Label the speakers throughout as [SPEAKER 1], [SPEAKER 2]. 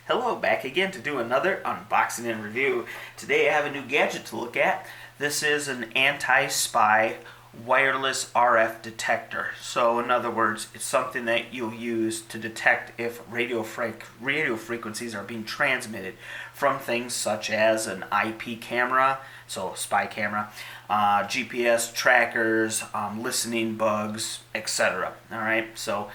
[SPEAKER 1] Hello, back again to do another unboxing and review. Today I have a new gadget to look at. This is an anti-spy wireless RF detector. So in other words, it's something that you'll use to detect if radio frequencies are being transmitted from things such as an IP camera, so a spy camera, GPS trackers, listening bugs, etc. Alright, so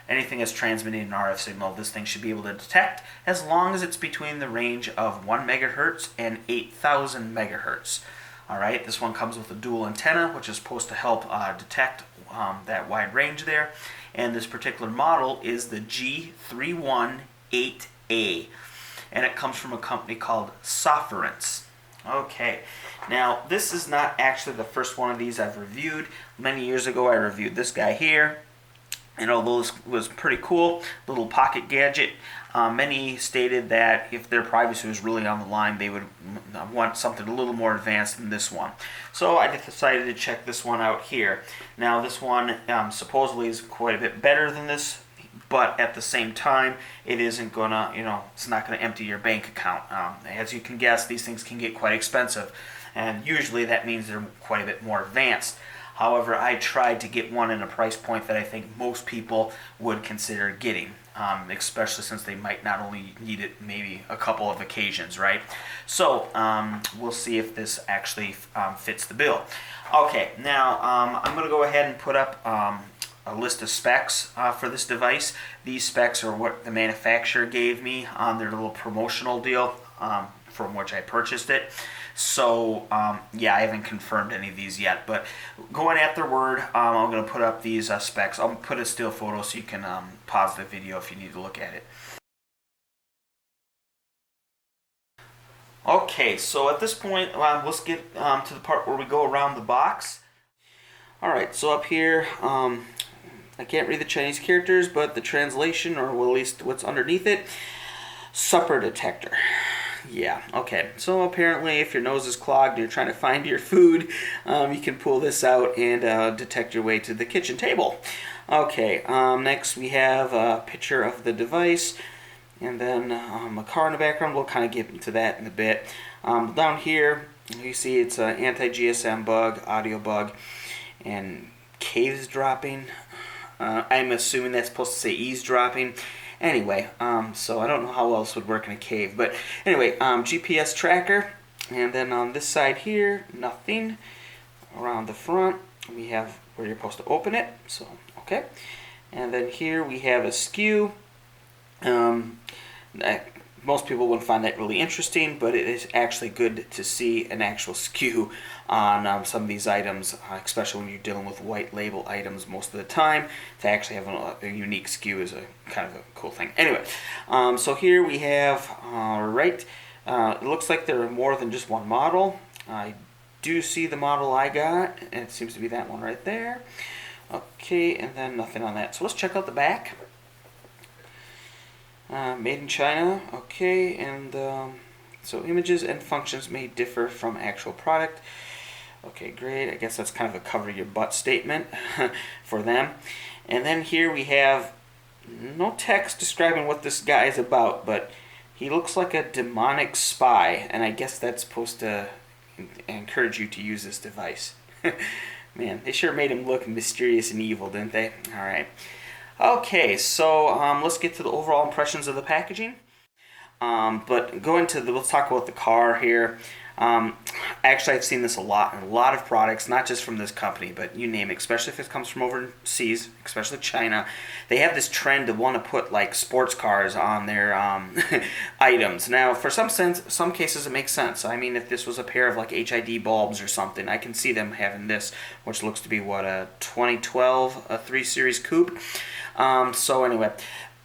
[SPEAKER 1] anything that's transmitting an RF signal, this thing should be able to detect as long as it's between the range of 1 megahertz and 8,000 megahertz. Alright, this one comes with a dual antenna, which is supposed to help detect that wide range there. And this particular model is the G318A. And it comes from a company called Safurance. Okay, now this is not actually the first one of these I've reviewed. Many years ago I reviewed this guy here. And although this was pretty cool, little pocket gadget, many stated that if their privacy was really on the line, they would want something a little more advanced than this one. So I decided to check this one out here. Now this one supposedly is quite a bit better than this, but at the same time, it isn't gonna, it's not gonna empty your bank account. As you can guess, these things can get quite expensive, and usually that means they're quite a bit more advanced. However, I tried to get one in a price point that I think most people would consider getting, especially since they might not only need it maybe a couple of occasions, right? So we'll see if this actually fits the bill. Okay, now I'm going to go ahead and put up a list of specs for this device. These specs are what the manufacturer gave me on their little promotional deal from which I purchased it. So, yeah, I haven't confirmed any of these yet, but going at their word, I'm going to put up these specs. I'll put a still photo so you can pause the video if you need to look at it. Okay, so at this point, let's get to the part where we go around the box. Alright, so up here, I can't read the Chinese characters, but the translation, or at least what's underneath it, supper detector. Yeah, okay. So apparently if your nose is clogged and you're trying to find your food, you can pull this out and detect your way to the kitchen table. Okay, next we have a picture of the device, and then a car in the background. We'll kind of get into that in a bit. Down here, you see it's an anti-GSM bug, audio bug, and caves dropping. I'm assuming that's supposed to say eavesdropping. Anyway, so I don't know how else would work in a cave. But anyway, GPS tracker. And then on this side here, nothing. Around the front, we have where you're supposed to open it. So, okay. And then here we have a skew. Most people wouldn't find that really interesting, but it is actually good to see an actual skew on some of these items, especially when you're dealing with white label items most of the time. To actually have a unique skew is a kind of a cool thing. Anyway, so here we have, it looks like there are more than just one model. I do see the model I got, and it seems to be that one right there. Okay, and then nothing on that. So let's check out the back. Made in China, okay, and so images and functions may differ from actual product. Okay, great. I guess that's kind of a cover your butt statement for them. And then here we have no text describing what this guy is about, but he looks like a demonic spy, and I guess that's supposed to encourage you to use this device. Man, they sure made him look mysterious and evil, didn't they? All right. Okay, so let's get to the overall impressions of the packaging. But let's talk about the car here. Actually, I've seen this a lot in a lot of products, not just from this company, but you name it, especially if it comes from overseas, especially China. They have this trend to want to put like sports cars on their items. Now, for some cases it makes sense. I mean, if this was a pair of like HID bulbs or something, I can see them having this, which looks to be what, a 2012 3 Series coupe. So anyway,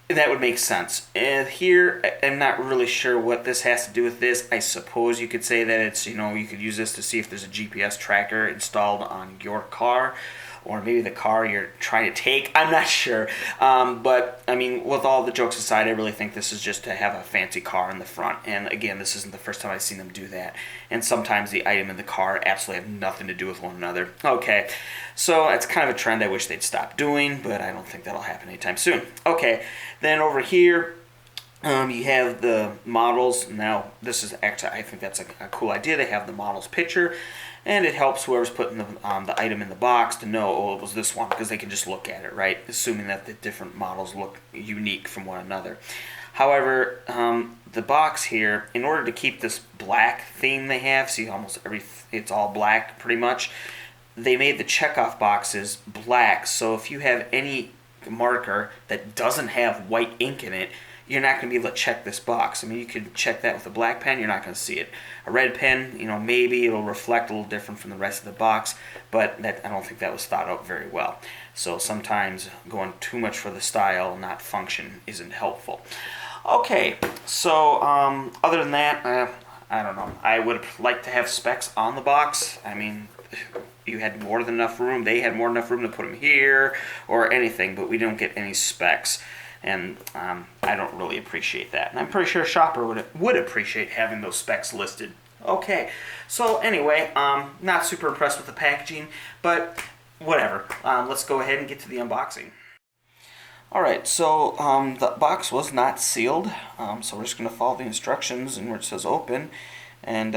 [SPEAKER 1] that would make sense. And here, I'm not really sure what this has to do with this. I suppose you could say that it's, you could use this to see if there's a GPS tracker installed on your car, or maybe the car you're trying to take. I'm not sure. But, I mean, with all the jokes aside, I really think this is just to have a fancy car in the front. And again, this isn't the first time I've seen them do that. And sometimes the item in the car absolutely have nothing to do with one another. Okay, so it's kind of a trend I wish they'd stop doing, but I don't think that'll happen anytime soon. Okay, then over here, You have the models. Now, this is actually, I think that's a cool idea. They have the model's picture, and it helps whoever's putting the item in the box to know, oh, it was this one, because they can just look at it, right? Assuming that the different models look unique from one another. However, the box here, in order to keep this black theme they have, see it's all black pretty much, they made the checkoff boxes black, so if you have any marker that doesn't have white ink in it, you're not going to be able to check this box. I mean, you could check that with a black pen, you're not going to see it. A red pen, maybe it'll reflect a little different from the rest of the box, but I don't think that was thought out very well. So sometimes going too much for the style, not function, isn't helpful. Okay, so other than that, I don't know. I would like to have specs on the box. I mean, you had more than enough room. They had more than enough room to put them here or anything, but we don't get any specs. And I don't really appreciate that. And I'm pretty sure a shopper would appreciate having those specs listed. Okay, so anyway, not super impressed with the packaging, but whatever. Let's go ahead and get to the unboxing. Alright, so the box was not sealed, so we're just going to follow the instructions and where it says open. And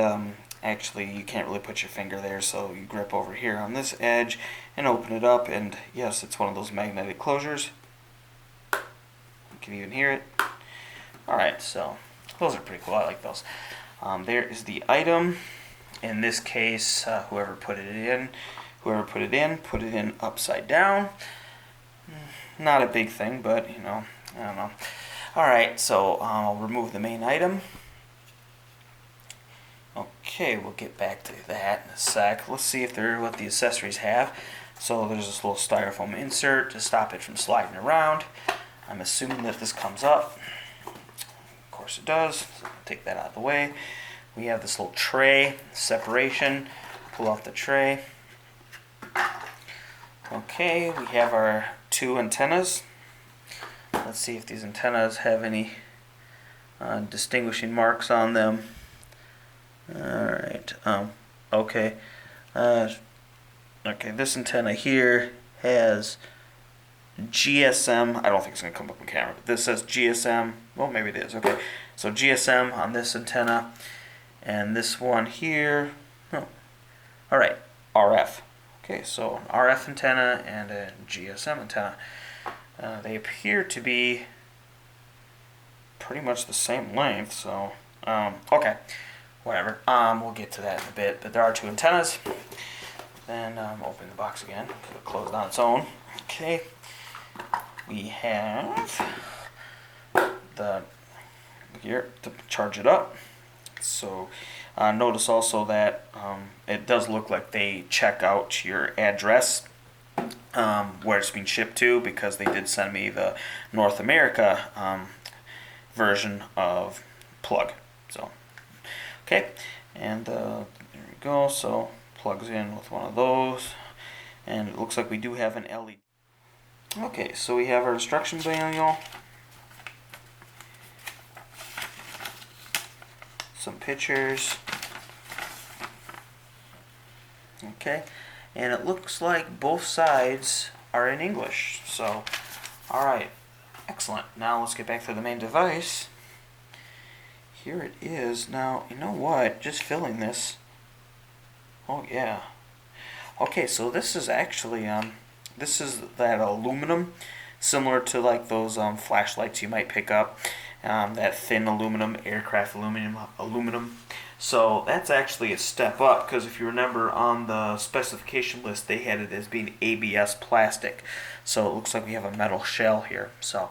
[SPEAKER 1] actually, you can't really put your finger there, so you grip over here on this edge and open it up. And yes, it's one of those magnetic closures. You can even hear it. Alright, so those are pretty cool. I like those. There is the item. In this case, whoever put it in, put it in upside down. Not a big thing, but I don't know. Alright, so I'll remove the main item. Okay, we'll get back to that in a sec. Let's see what the accessories have. So there's this little styrofoam insert to stop it from sliding around. I'm assuming that this comes up. Of course it does. So I'll take that out of the way. We have this little tray separation. Pull off the tray. Okay, we have our two antennas. Let's see if these antennas have any distinguishing marks on them. Alright, okay. Okay, this antenna here has GSM. I don't think it's going to come up on camera, but this says GSM. Well, maybe it is. Okay, so GSM on this antenna, and this one here. Oh, alright, RF. Okay, so an RF antenna and a GSM antenna. They appear to be pretty much the same length, so okay, whatever. We'll get to that in a bit, but there are two antennas. Then open the box again, because it closed on its own. Okay, we have the here to charge it up. So notice also that it does look like they check out your address where it's being shipped to, because they did send me the North America version of plug. So okay, and there we go. So plugs in with one of those, and it looks like we do have an LED. Okay, so we have our instruction manual, some pictures. Okay, and it looks like both sides are in English. So, alright, excellent. Now let's get back to the main device. Here it is. Now, you know what? Just filling this. Oh, yeah. Okay, so this is actually, this is that aluminum, similar to like those flashlights you might pick up. That thin aluminum, aircraft aluminum. So that's actually a step up, because if you remember on the specification list, they had it as being ABS plastic. So it looks like we have a metal shell here. So,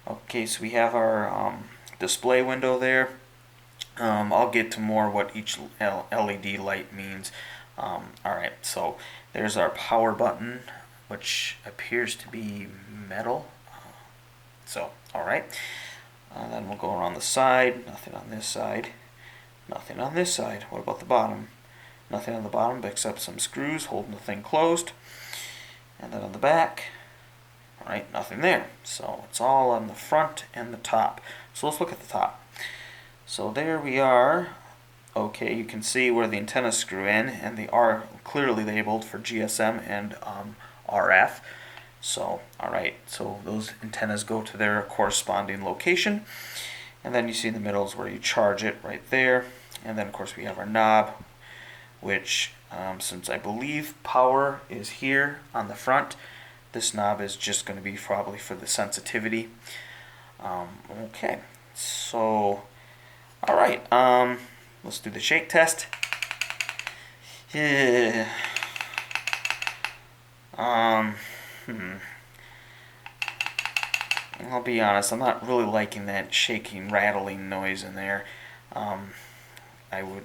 [SPEAKER 1] okay, so we have our display window there. I'll get to more what each LED light means. Alright, so there's our power button, which appears to be metal. So, alright. Then we'll go around the side. Nothing on this side. Nothing on this side. What about the bottom? Nothing on the bottom except some screws holding the thing closed. And then on the back, alright, nothing there. So it's all on the front and the top. So let's look at the top. So there we are. Okay, you can see where the antennas screw in, and they are clearly labeled for GSM and RF. So, alright, so those antennas go to their corresponding location. And then you see in the middle is where you charge it right there. And then of course we have our knob, which since I believe power is here on the front, this knob is just going to be probably for the sensitivity. Okay, so all right, let's do the shake test. Yeah. I'll be honest, I'm not really liking that shaking, rattling noise in there. I would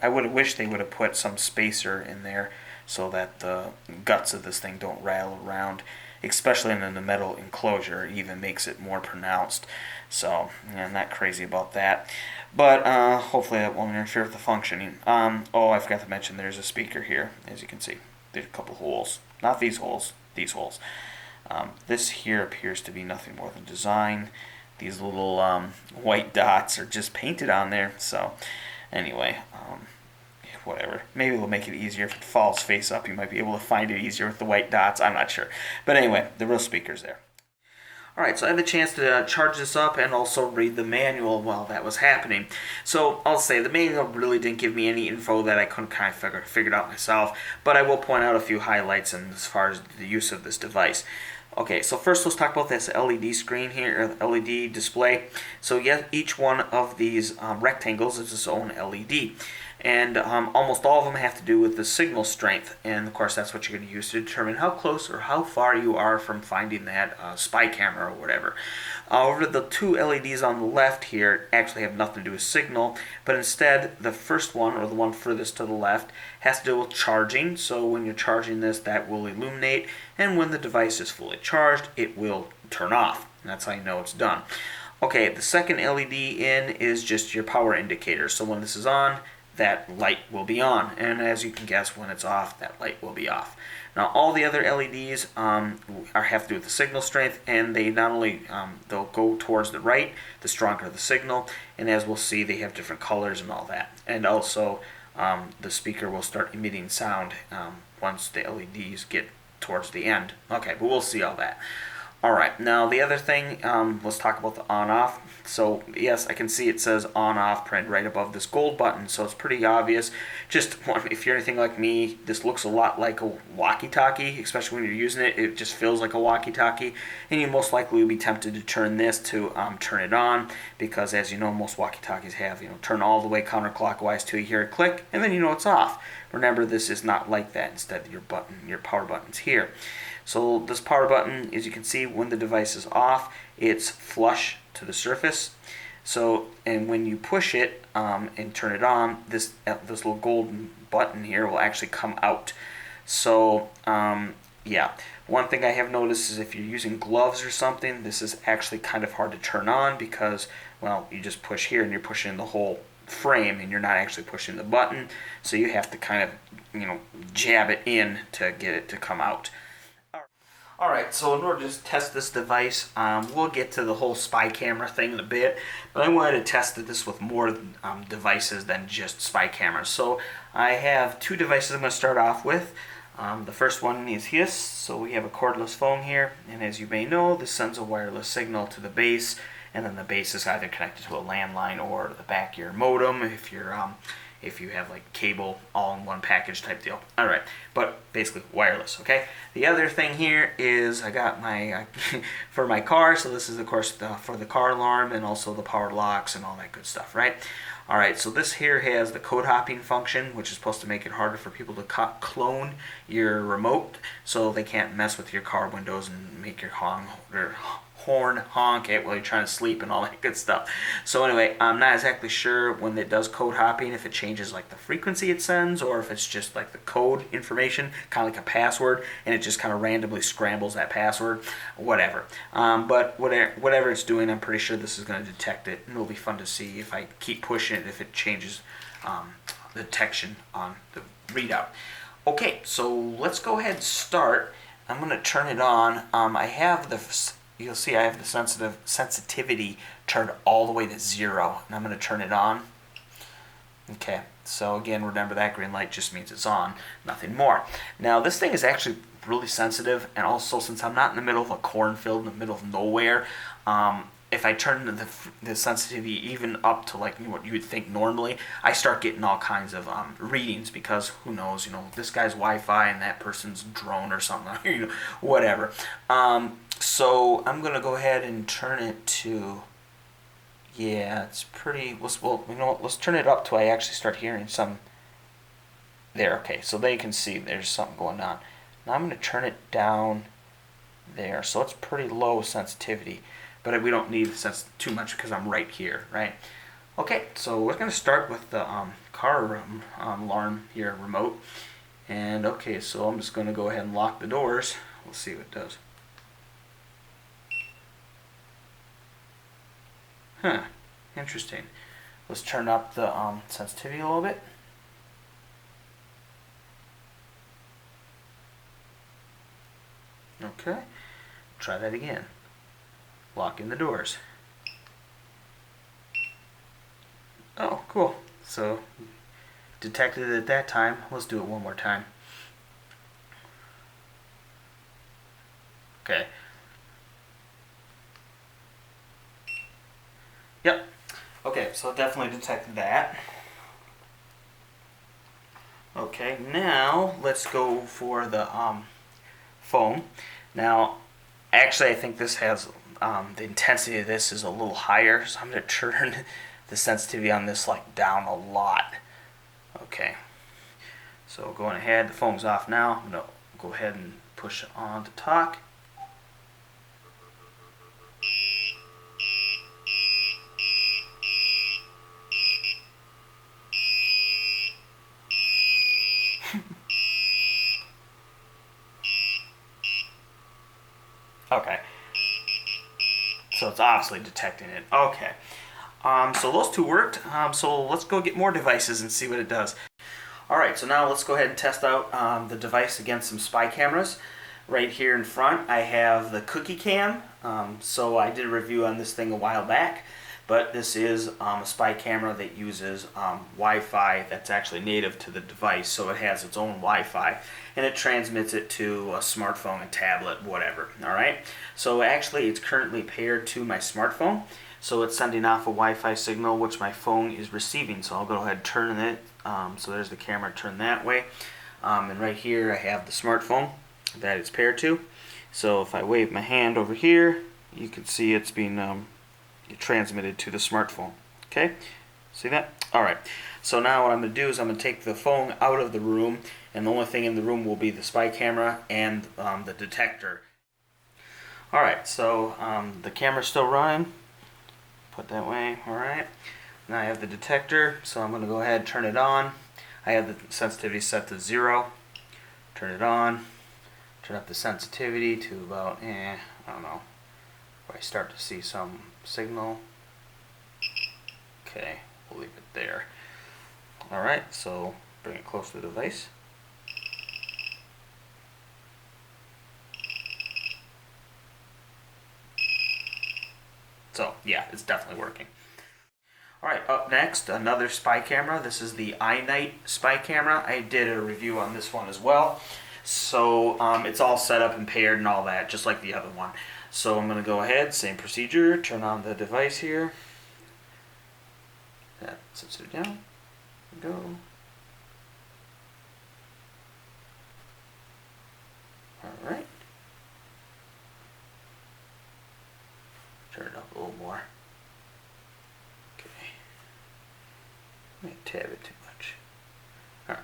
[SPEAKER 1] have wished they would have put some spacer in there so that the guts of this thing don't rattle around, especially in the metal enclosure. It even makes it more pronounced. So, yeah, I'm not crazy about that. But hopefully that won't interfere with the functioning. Oh, I forgot to mention there's a speaker here, as you can see. There's a couple holes. Not these holes, these holes. This here appears to be nothing more than design. These little white dots are just painted on there. So, anyway, whatever. Maybe it'll make it easier if it falls face up. You might be able to find it easier with the white dots. I'm not sure. But anyway, the real speaker's there. Alright, so I had the chance to charge this up and also read the manual while that was happening. So I'll say the manual really didn't give me any info that I couldn't kind of figure out myself, but I will point out a few highlights as far as the use of this device. Okay, so first let's talk about this LED screen here, or LED display. So yes, each one of these rectangles is its own LED. And almost all of them have to do with the signal strength, and of course that's what you're going to use to determine how close or how far you are from finding that spy camera or whatever. Over the two LEDs on the left here actually have nothing to do with signal, but instead the first one, or the one furthest to the left, has to do with charging. So when you're charging this, that will illuminate, and when the device is fully charged, it will turn off. And that's how you know it's done. Okay, the second LED in is just your power indicator. So when this is on, that light will be on, and as you can guess, when it's off, that light will be off. Now all the other LEDs have to do with the signal strength, and they not only they'll go towards the right the stronger the signal, and as we'll see, they have different colors and all that. And also the speaker will start emitting sound once the LEDs get towards the end. Okay, but we'll see all that. Alright, now the other thing, let's talk about the on-off. So yes, I can see it says on-off print right above this gold button, so it's pretty obvious. Just if you're anything like me, this looks a lot like a walkie-talkie, especially when you're using it. It just feels like a walkie-talkie, and you most likely will be tempted to turn this to turn it on, because as you know, most walkie-talkies have, turn all the way counterclockwise till you hear a click, and then you know it's off. Remember, this is not like that. Instead, your power button's here. So this power button, as you can see, when the device is off, it's flush to the surface. So, and when you push it and turn it on, this little golden button here will actually come out. So, yeah. One thing I have noticed is if you're using gloves or something, this is actually kind of hard to turn on because, well, you just push here and you're pushing the whole frame and you're not actually pushing the button. So you have to kind of, jab it in to get it to come out. Alright, so in order to test this device, we'll get to the whole spy camera thing in a bit, but I wanted to test this with more devices than just spy cameras. So I have two devices I'm going to start off with. The first one is this. So we have a cordless phone here, and as you may know, this sends a wireless signal to the base, and then the base is either connected to a landline or the back of your modem if you have like cable all in one package type deal. Alright, but basically wireless, okay? The other thing here is I got my, for my car, so this is of course for the car alarm and also the power locks and all that good stuff, right? Alright, so this here has the code hopping function, which is supposed to make it harder for people to clone your remote so they can't mess with your car windows and make your horn honk it while you're trying to sleep and all that good stuff. So anyway, I'm not exactly sure when it does code hopping, if it changes like the frequency it sends or if it's just like the code information, kind of like a password, and it just kind of randomly scrambles that password, whatever. But whatever it's doing, I'm pretty sure this is going to detect it, and it'll be fun to see if I keep pushing it, if it changes the detection on the readout. Okay, so let's go ahead and start. I'm going to turn it on. I have you'll see I have the sensitivity turned all the way to 0, and I'm going to turn it on. Okay, so again, remember that green light just means it's on, nothing more. Now this thing is actually really sensitive, and also since I'm not in the middle of a cornfield, in the middle of nowhere, if I turn the sensitivity even up to like what you would think normally, I start getting all kinds of readings, because who knows, this guy's Wi-Fi and that person's drone or something, whatever. So I'm gonna go ahead and turn it to, yeah, it's pretty. Let's turn it up till I actually start hearing some. There, okay, so they can see there's something going on. Now I'm gonna turn it down there, so it's pretty low sensitivity, but we don't need too much because I'm right here, right? Okay, so we're going to start with the car alarm here remote, and okay, so I'm just going to go ahead and lock the doors. We'll see what it does. Huh, interesting. Let's turn up the sensitivity a little bit. Okay, try that again. Locking the doors. Oh, cool. So, detected it at that time. Let's do it one more time. Okay. Yep. Okay, so it definitely detected that. Okay, now let's go for the phone. Now, actually, I think this has the intensity of this is a little higher, so I'm going to turn the sensitivity on this like down a lot. Okay, so going ahead, the phone's off now. I'm going to go ahead and push it on to talk. Okay. So it's obviously detecting it. Okay. So those two worked. So let's go get more devices and see what it does. Alright, so now let's go ahead and test out the device against some spy cameras. Right here in front I have the Cookie Cam. So I did a review on this thing a while back. But this is a spy camera that uses Wi-Fi that's actually native to the device, so it has its own Wi-Fi, and it transmits it to a smartphone, a tablet, whatever. Alright, so actually it's currently paired to my smartphone, so it's sending off a Wi-Fi signal which my phone is receiving. So I'll go ahead and turn it, so there's the camera turned that way, and right here I have the smartphone that it's paired to. So if I wave my hand over here, you can see it's being transmitted to the smartphone. Okay, see that? Alright, so now what I'm going to do is I'm going to take the phone out of the room, and the only thing in the room will be the spy camera and the detector. Alright, so the camera's still running. Put that way. Alright, now I have the detector, so I'm going to go ahead and turn it on. I have the sensitivity set to 0. Turn it on. Turn up the sensitivity to about, I don't know, where I start to see some signal. Okay, we'll leave it there. Alright, so bring it close to the device. So yeah, it's definitely working. Alright, up next, another spy camera. This is the iNite spy camera. I did a review on this one as well. So it's all set up and paired and all that, just like the other one. So I'm going to go ahead, same procedure, turn on the device here. That sets it down. Go. Alright. Turn it up a little more. Okay. I might tab it too much. Alright.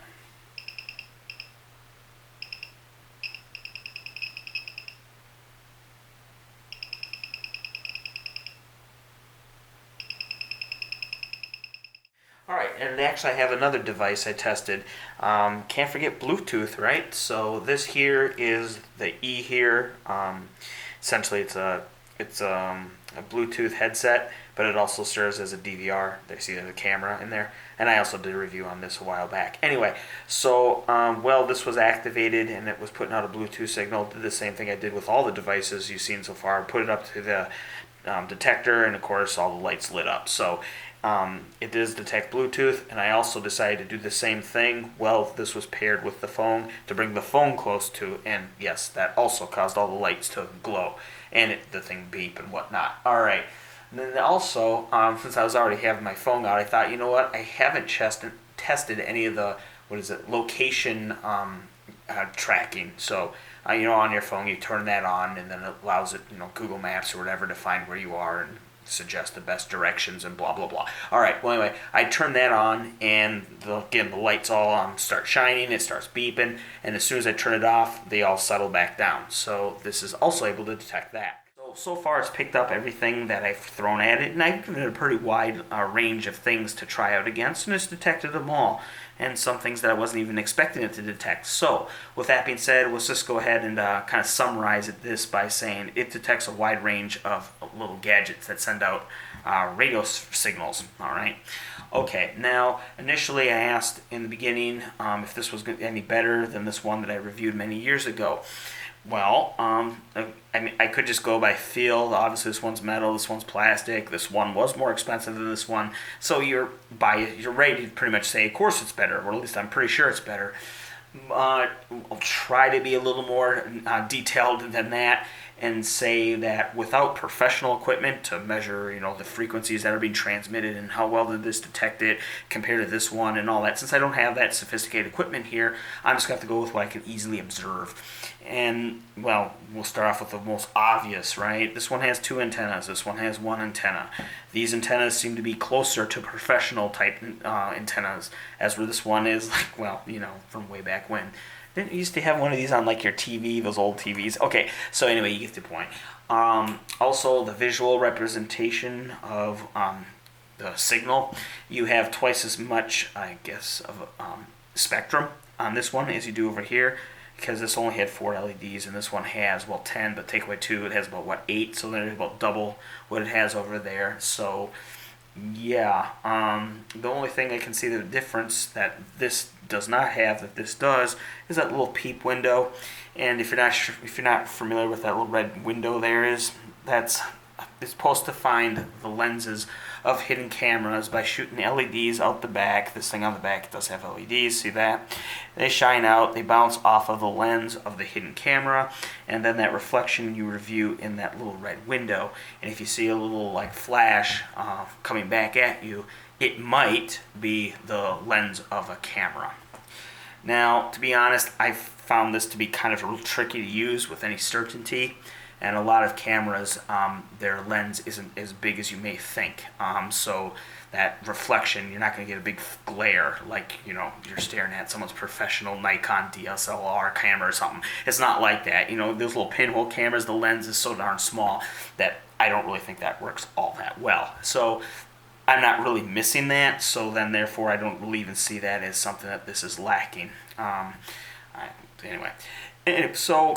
[SPEAKER 1] Alright, and actually I have another device I tested. Can't forget Bluetooth, right? So this here is the E here. Essentially it's a Bluetooth headset, but it also serves as a DVR. They see there's a camera in there. And I also did a review on this a while back. Anyway, so, well, this was activated and it was putting out a Bluetooth signal. Did the same thing I did with all the devices you've seen so far. Put it up to the detector, and of course all the lights lit up. So it does detect Bluetooth, and I also decided to do the same thing. Well, this was paired with the phone to bring the phone close to, and yes, that also caused all the lights to glow and the thing beep and whatnot. Alright, And then also, since I was already having my phone out, I thought, you know what, I haven't tested any of the, location tracking. So, on your phone, you turn that on, and then it allows it, Google Maps or whatever, to find where you are and suggest the best directions and blah blah blah. All right. Well, anyway, I turn that on, and the lights all start shining. It starts beeping, and as soon as I turn it off, they all settle back down. So this is also able to detect that. So far, it's picked up everything that I've thrown at it, and I've given it a pretty wide range of things to try out against, and it's detected them all, and some things that I wasn't even expecting it to detect. So, with that being said, let's just go ahead and kind of summarize this by saying it detects a wide range of little gadgets that send out radio signals. All right. Okay, now initially I asked in the beginning if this was any better than this one that I reviewed many years ago. Well, I could just go by feel. Obviously, this one's metal, this one's plastic, this one was more expensive than this one. So you're ready to pretty much say, of course it's better, or at least I'm pretty sure it's better. I'll try to be a little more detailed than that and say that without professional equipment to measure, the frequencies that are being transmitted and how well did this detect it compared to this one and all that. Since I don't have that sophisticated equipment here, I'm just going to have to go with what I can easily observe. And, well, we'll start off with the most obvious, right? This one has 2 antennas. This one has 1 antenna. These antennas seem to be closer to professional type antennas, as where this one is, from way back when. Didn't you used to have one of these on your TV, those old TVs? Okay, so anyway, you get the point. Also, the visual representation of the signal. You have twice as much, I guess, of spectrum on this one as you do over here, because this only had 4 LEDs and this one has 10, but take away 2, it has about 8, so there's about double what it has over there. So yeah, the only thing I can see the difference that this does not have that this does is that little peep window. And if you're not familiar with that little red window there is, it's supposed to find the lenses of hidden cameras by shooting LEDs out the back. This thing on the back does have LEDs, see that? They shine out, they bounce off of the lens of the hidden camera, and then that reflection you review in that little red window. And if you see a little flash coming back at you, it might be the lens of a camera. Now, to be honest, I've found this to be kind of a little tricky to use with any certainty. And a lot of cameras, their lens isn't as big as you may think. So that reflection, you're not going to get a big glare like, you're staring at someone's professional Nikon DSLR camera or something. It's not like that. Those little pinhole cameras, the lens is so darn small that I don't really think that works all that well. So I'm not really missing that. So then, therefore, I don't really even see that as something that this is lacking. Anyway. So,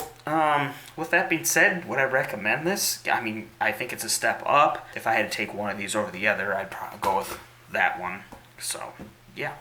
[SPEAKER 1] with that being said, would I recommend this? I think it's a step up. If I had to take one of these over the other, I'd probably go with that one. So, yeah.